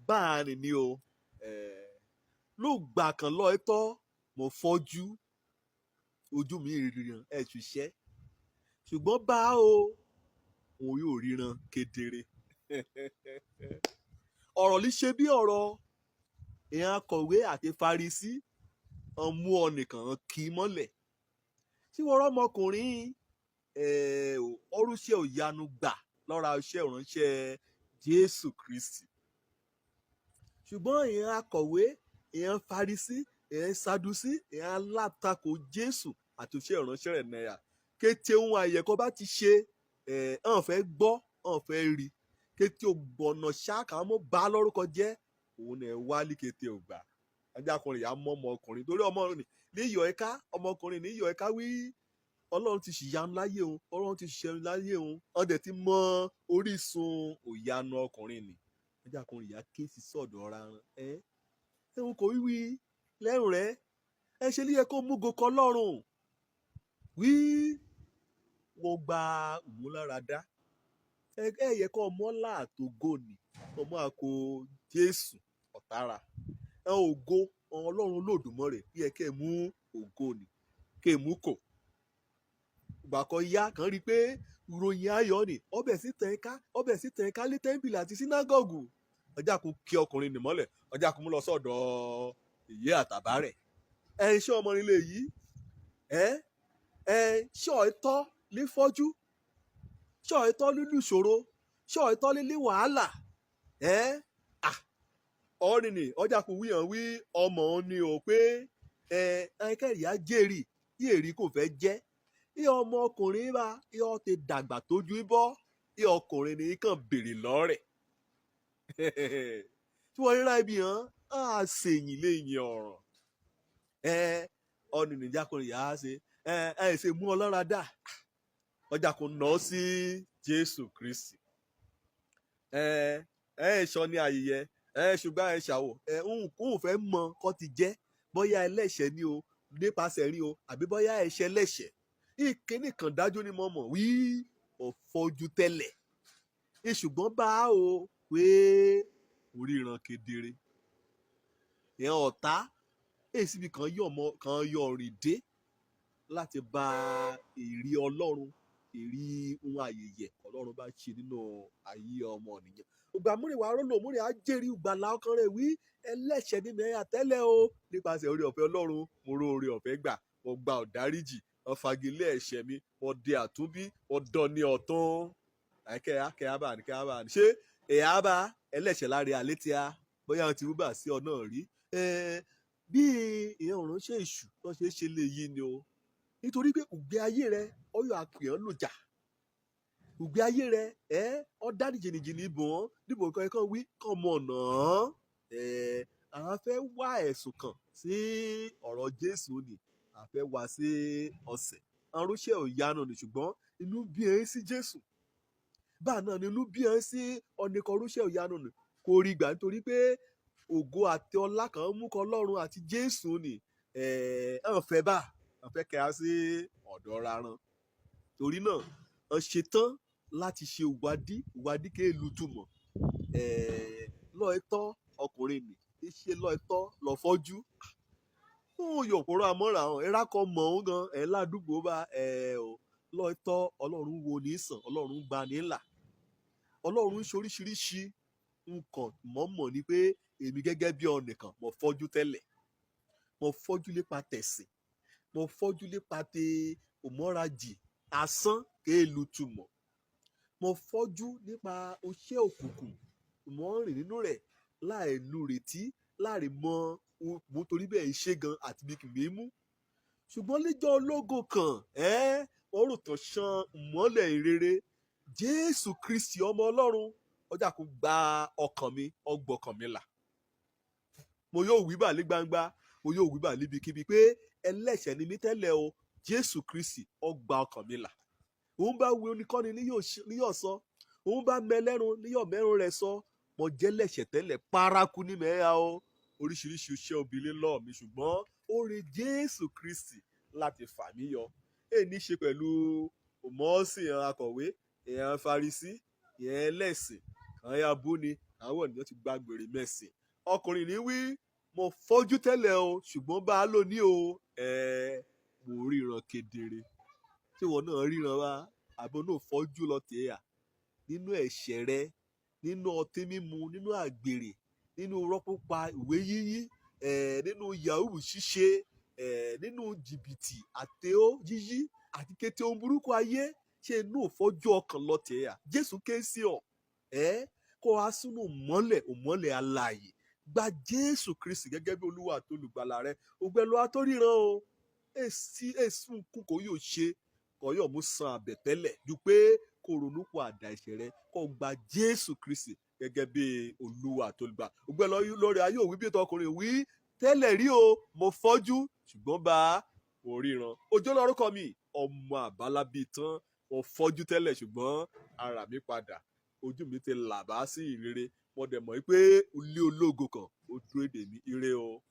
báàrin ni o ló gbà kan lọ ẹtọ́ mo fọ́jú ojú mi ríran ẹ̀ ṣiṣẹ́ ṣùgbọ́n bá o òun yóò ríran kedere ọ̀rọ̀ lè ṣe bí ọ̀rọ̀ èèyàn akọ̀wé àti Farisí mú ọ nìkan kì í mọ́lẹ̀ tí wọ́n rọ́mọkùnrin ọrùṣẹ́ òyanu gbà lọ́ra iṣẹ́ ìránṣẹ́ Jésù Kristi ṣùgbọ́n èèyàn akọ̀wé èèyàn Farisí èèyàn Sadusí èèyàn alátakò Jésù àti iṣẹ́ ìránṣẹ́ rẹ̀ náírà kété ohun àyẹ̀kọ́ bá ti ṣe hàn fẹ́ gbọ́ hàn fẹ́ rí kété ògbọ̀nà ṣáàkà mọ́ bá lórúkọ jẹ́ òun ẹ̀ wálé kété ògbà ajákùnrin yà mọ́ ọmọkùnrin torí ọmọkùnrin ní iyọ̀ ẹ̀ka ọmọkùnrin ní iyọ̀ ẹ̀ka wí Ọlọ́run ti ṣìyanu láyé òun Ọlọ́run ti ṣìyanu láyé òun ọdẹ ti mọ orísun òyanu ọkùnrin ni ajákùnrin yà ké sí sọ̀dọ̀ ọ̀ra ẹ̀hún kò wíwí lẹ́rùn rẹ̀ ẹ ṣe líyẹ kó múgo kọ lọ́rùn wí wọ́n gba ìmúláradá ẹ yẹ kó ọmọ láàtògò ni ọmọ àkó Jésù ọ̀tara ògo Ọlọ́run Olódùmarè bí ẹ kẹ́ mú ògo ni kẹ́ mú kò ìgbà kan yá kan rí i pé ìròyìn ayọ̀ ni ọbẹ̀ sí tẹ̀ ká lé tẹ́ḿpìlì àti sínágọ́gù ọjà kún kí ọkùnrin nì mọ́lẹ̀ ọjà kún mú lọ sọ́dọ̀ ìyé àtàbá rẹ̀ ṣé ọmọ nílé yìí ṣé ọ̀ẹ́tọ́ ní fọ́jú ṣé ọ̀ẹ́tọ́ nínú ìṣòro ṣé ọ̀ẹ́tọ́ nílé wàhálà ọ̀rìn ni ọjà kún wíyàn wí ọmọ òun ni ò pé ẹ̀ẹ́kẹ́rìá jèrè yèrè kò fẹ́ jẹ́ ìyá ọmọkùnrin bá ìyá ti dàgbà tójú bọ́ ìyá ọkùnrin ni kàn béèrè lọ́rẹ̀ tí wọ́n ríra ibi hàn á ṣèyìn léyìn ọ̀ràn ọ̀nì nìjákùnrin yà á ṣe ṣe mú ọlọ́ra dà ọjà kò ná sí Jésù Kristi sọ ní ayẹyẹ ṣùgbọ́n ṣàwọ̀ òun fẹ́ mọ kọ́ ti jẹ́ bóyá ẹlẹ́ṣẹ̀ ni o nípasẹ̀ rí o àbí bóyá ẹ̀ṣẹ̀ lẹ́ṣẹ̀ ìkíní kan dájú ni mo mọ̀ wí ọ̀fọ́jú tẹ́lẹ̀ ṣùgbọ́n bá o pé oríran kedere ìyẹn ọ̀tá èsìbí kan yọ ọ̀rìn dé láti bá èrí Ọlọ́run èrí ohun àyèyẹ Ọlọ́run bá ṣe nínú ayé ọmọ nìyẹn ògbà múrìnwá rólò múrìn á jẹ́rìí ìgbàlà ọkàn rẹ̀ wí ẹlẹ́ṣẹ̀ nínú ẹ̀yà tẹ́lẹ̀ o nípasẹ̀ oore ọ̀fẹ́ Ọlọ́run mo rò oore ọ̀fẹ́ gbà mo gba ọ̀dáríjì wọ́n fagilé ẹ̀ṣẹ̀ mi wọ́n dé àtúnbí wọ́n dán ní ọ̀tún kẹ́hábà ní ṣé ẹ̀hábà ẹlẹ́ṣẹ̀ láre alẹ́ tí a bóyá wọn ti rúbà sí ọ náà rí bí ìyẹn òránṣẹ́ èṣù tó ṣe é ṣe lè yí ni o nítorí pé ògbé ayé rẹ ọyọ àpèyàn lòjà ògbé ayé rẹ ọ dárí jìnnìjìnnì bọ̀n níbo kan ẹ̀kan wí kàn mọ̀ ọ̀nà àwọn fẹ́ wá ẹ̀sùn kàn sí ọ̀rọ̀ Jésù ni àfẹ́ wá sí ọ̀sẹ̀ arúnṣẹ́ òyanu ni ṣùgbọ́n inú bí ẹ sí Jésù báà náà ni inú bí ẹ sí ọ̀nìkan arúnṣẹ́ òyanu ni kò rí gbà nítorí pé ògo àti ọlá kan mú kọ Ọlọ́run àti Jésù ni fẹ́ bá fẹ́ kẹ́ra sí ọ̀dọ̀ raran torí náà ṣetán láti ṣe ìwádìí kéèlú túmọ̀ lọ́ọ̀tọ́ ọkùnrin nì ṣe lọ́ọ̀tọ́ lọ́fọ́jú yóò kóró àmọ́ra hàn ẹ̀rá kan mọ̀ ọ́n gan ládùúgbò bá lọ́ọ̀tọ́ Ọlọ́run wo ní sàn Ọlọ́run gba ní là Ọlọ́run ṣoríṣiríṣi nǹkan mọ̀ọ́mọ̀ ni pé èmi gẹ́gẹ́ bí ọ̀nìkan mo fọ́jú tẹ́lẹ̀ mo fọ́jú lépa tẹ̀sìn mo fọ́jú lépa tẹ òmọ́rajì asán kéèlú túmọ̀ mo fọ́jú nípa oṣẹ́ òkùnkùn mo ń rìn nínú rẹ̀ láì nu retí láì mọ mo torí bẹ́ẹ̀ ṣe gan àti bí kì í mú ṣùgbọ́n lẹ́jọ́ ológo kan ọrùn tán ṣan ìmọ́lẹ̀ ìrere Jésù Kristi ọmọ Ọlọ́run ọjà kò gba ọkàn mi ọgbọ̀kàn mi là mo yóò wí bà ní gbangba mo yóò wí bà níbikíbi pé ẹlẹ́ṣẹ̀ ni mí tẹ́lẹ̀ o Jésù Kristi ó gba ọkàn mi là òun bá wí oníkọ́ni ní yóò sọ òun bá mẹlẹ́run ní yóò mẹ́run rẹ̀ sọ mo jẹ́ lẹ́ṣẹ̀ tẹ́lẹ̀ paraku ní mẹ́ra o oríṣiríṣi iṣẹ́ obìnrin lọ́ọ̀ mi ṣùgbọ́n ó rí Jésù Kristi láti fà mí yọ èyí ní í ṣe pẹ̀lú òmọ́ọ́sì akọ̀wé èèyàn Farisí èèyàn ẹlẹ́sìn kan ya bú ni àwọn ènìyàn ti gba gbèrè mẹ́sìn. Ọkùnrin ní wí mo fọ́jú tẹ́lẹ̀ o ṣùgbọ́n bá a lò ní o mo ríran kedere. Ṣé ìwọ náà ríran wá àbí náà fọ́jú lọ tèèyà nínú ẹ̀ṣẹ̀ rẹ, nínú ọtí mímu, nínú àgbèrè, nínú rọ́púpa ìwé yíyí, nínú yahoo ṣíṣe, nínú jìbìtì àtẹ́ó yíyí àti kété ohun burúkú ayé. Ṣé inú òfọ́jú ọkàn lọ tèèyà? Jésù ké sí ọ kó wá sínú òmọ́lẹ̀ alààyè. Gba Jésù Kristi gẹ́gẹ́ bí Olúwa àti olùgbàlà rẹ. Ògbẹ́lú atóríran o èsì nkún kò yóò ṣe kò yóò mú san àbẹ̀tẹ́lẹ̀ ju pé kó ronú pọ̀ àdá ẹ̀ṣẹ̀ rẹ kó gba Jésù Kristi gẹ́gẹ́ bí Olúwa àti olùgbàlà. Ògbẹ́lú lórí ayé òwí bí ètò ọkùnrin wí tẹ́lẹ̀ rí o mo fọ́jú ṣùgbọ́n bá mo ríran. Òjó lórúkọ mi ọmọ àbálábí tán mo fọ́jú tẹ́lẹ̀ ṣùgbọ́n ara mi padà ojú mi ti là bá sí ìrere mo dẹ̀ mọ̀ pé ilé ológo kan ó dúró dè mí ire o.